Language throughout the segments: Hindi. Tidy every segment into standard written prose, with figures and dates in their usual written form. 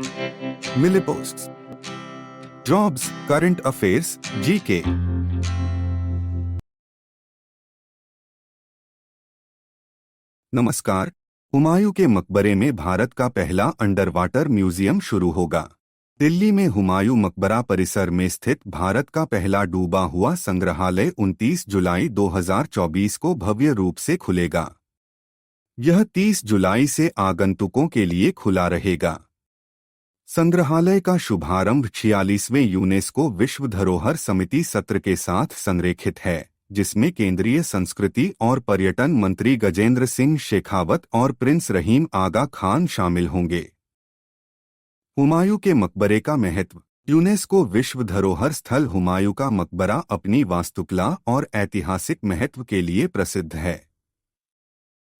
मिलीपोस्ट, जॉब्स, करंट अफेयर्स, जीके। नमस्कार। हुमायूं के मकबरे में भारत का पहला अंडर वाटर म्यूजियम शुरू होगा। दिल्ली में हुमायूं मकबरा परिसर में स्थित भारत का पहला डूबा हुआ संग्रहालय 29 जुलाई 2024 को भव्य रूप से खुलेगा। यह 30 जुलाई से आगंतुकों के लिए खुला रहेगा। संग्रहालय का शुभारंभ 46वें यूनेस्को विश्व धरोहर समिति सत्र के साथ संरेखित है, जिसमें केंद्रीय संस्कृति और पर्यटन मंत्री गजेंद्र सिंह शेखावत और प्रिंस रहीम आगा खान शामिल होंगे। हुमायूं के मकबरे का महत्व। यूनेस्को विश्व धरोहर स्थल हुमायूं का मकबरा अपनी वास्तुकला और ऐतिहासिक महत्व के लिए प्रसिद्ध है।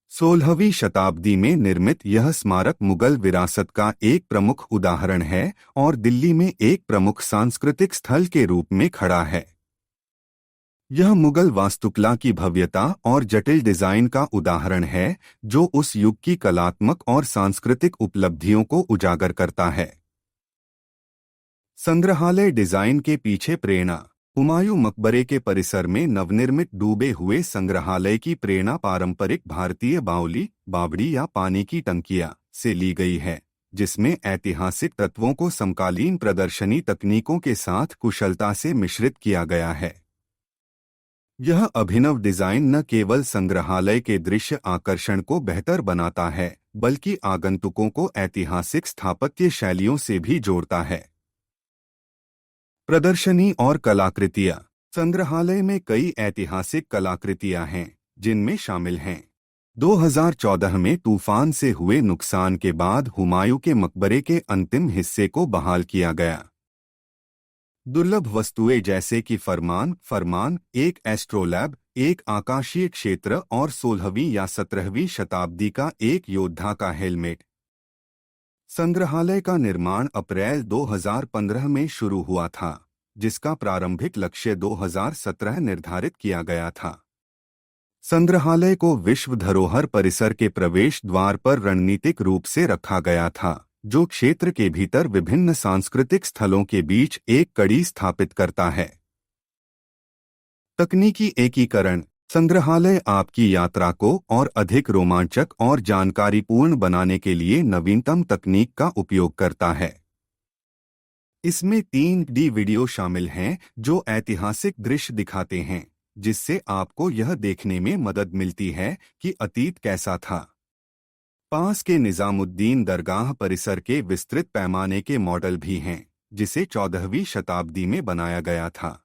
16वीं शताब्दी में निर्मित यह स्मारक मुगल विरासत का एक प्रमुख उदाहरण है और दिल्ली में एक प्रमुख सांस्कृतिक स्थल के रूप में खड़ा है। यह मुगल वास्तुकला की भव्यता और जटिल डिजाइन का उदाहरण है, जो उस युग की कलात्मक और सांस्कृतिक उपलब्धियों को उजागर करता है। संग्रहालय डिजाइन के पीछे प्रेरणा। हुमायूं मकबरे के परिसर में नवनिर्मित डूबे हुए संग्रहालय की प्रेरणा पारंपरिक भारतीय बावली, बावड़ी या पानी की टंकियां से ली गई है, जिसमें ऐतिहासिक तत्वों को समकालीन प्रदर्शनी तकनीकों के साथ कुशलता से मिश्रित किया गया है। यह अभिनव डिजाइन न केवल संग्रहालय के दृश्य आकर्षण को बेहतर बनाता है, बल्कि आगंतुकों को ऐतिहासिक स्थापत्य शैलियों से भी जोड़ता है। प्रदर्शनी और कलाकृतियां। संग्रहालय में कई ऐतिहासिक कलाकृतियां हैं, जिनमें शामिल हैं 2014 में तूफान से हुए नुकसान के बाद हुमायूं के मकबरे के अंतिम हिस्से को बहाल किया गया। दुर्लभ वस्तुएं जैसे कि फरमान, एक एस्ट्रोलैब, एक आकाशीय क्षेत्र और 16वीं या 17वीं शताब्दी का एक योद्धा का हेलमेट। संग्रहालय का निर्माण अप्रैल 2015 में शुरू हुआ था, जिसका प्रारंभिक लक्ष्य 2017 निर्धारित किया गया था। संग्रहालय को विश्व धरोहर परिसर के प्रवेश द्वार पर रणनीतिक रूप से रखा गया था, जो क्षेत्र के भीतर विभिन्न सांस्कृतिक स्थलों के बीच एक कड़ी स्थापित करता है। तकनीकी एकीकरण। संग्रहालय आपकी यात्रा को और अधिक रोमांचक और जानकारीपूर्ण बनाने के लिए नवीनतम तकनीक का उपयोग करता है। इसमें 3D वीडियो शामिल हैं, जो ऐतिहासिक दृश्य दिखाते हैं, जिससे आपको यह देखने में मदद मिलती है कि अतीत कैसा था। पास के निजामुद्दीन दरगाह परिसर के विस्तृत पैमाने के मॉडल भी हैं, जिसे 14वीं शताब्दी में बनाया गया था।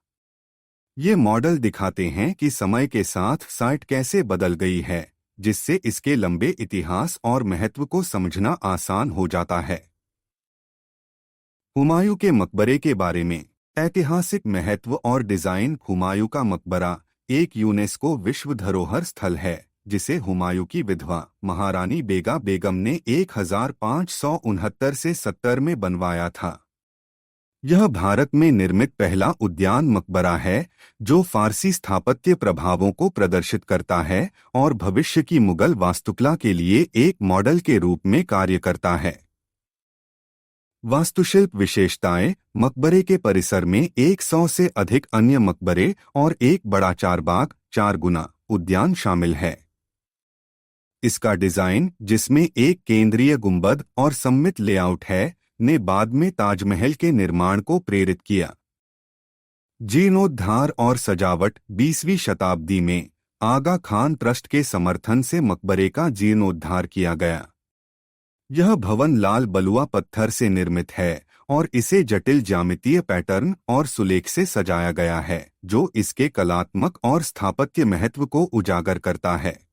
ये मॉडल दिखाते हैं कि समय के साथ साइट कैसे बदल गई है, जिससे इसके लंबे इतिहास और महत्व को समझना आसान हो जाता है। हुमायूं के मकबरे के बारे में। ऐतिहासिक महत्व और डिजाइन। हुमायूं का मकबरा एक यूनेस्को विश्व धरोहर स्थल है, जिसे हुमायूं की विधवा महारानी बेगा बेगम ने 1569 से 70 में बनवाया था। यह भारत में निर्मित पहला उद्यान मकबरा है, जो फारसी स्थापत्य प्रभावों को प्रदर्शित करता है और भविष्य की मुगल वास्तुकला के लिए एक मॉडल के रूप में कार्य करता है। वास्तुशिल्प विशेषताएं। मकबरे के परिसर में 100 से अधिक अन्य मकबरे और एक बड़ा चारबाग 4 गुना उद्यान शामिल है। इसका डिजाइन, जिसमें एक केंद्रीय गुंबद और सममित लेआउट है, ने बाद में ताजमहल के निर्माण को प्रेरित किया। जीर्णोद्धार और सजावट। 20वीं शताब्दी में आगा खान ट्रस्ट के समर्थन से मकबरे का जीर्णोद्धार किया गया। यह भवन लाल बलुआ पत्थर से निर्मित है और इसे जटिल ज्यामितीय पैटर्न और सुलेख से सजाया गया है, जो इसके कलात्मक और स्थापत्य महत्व को उजागर करता है।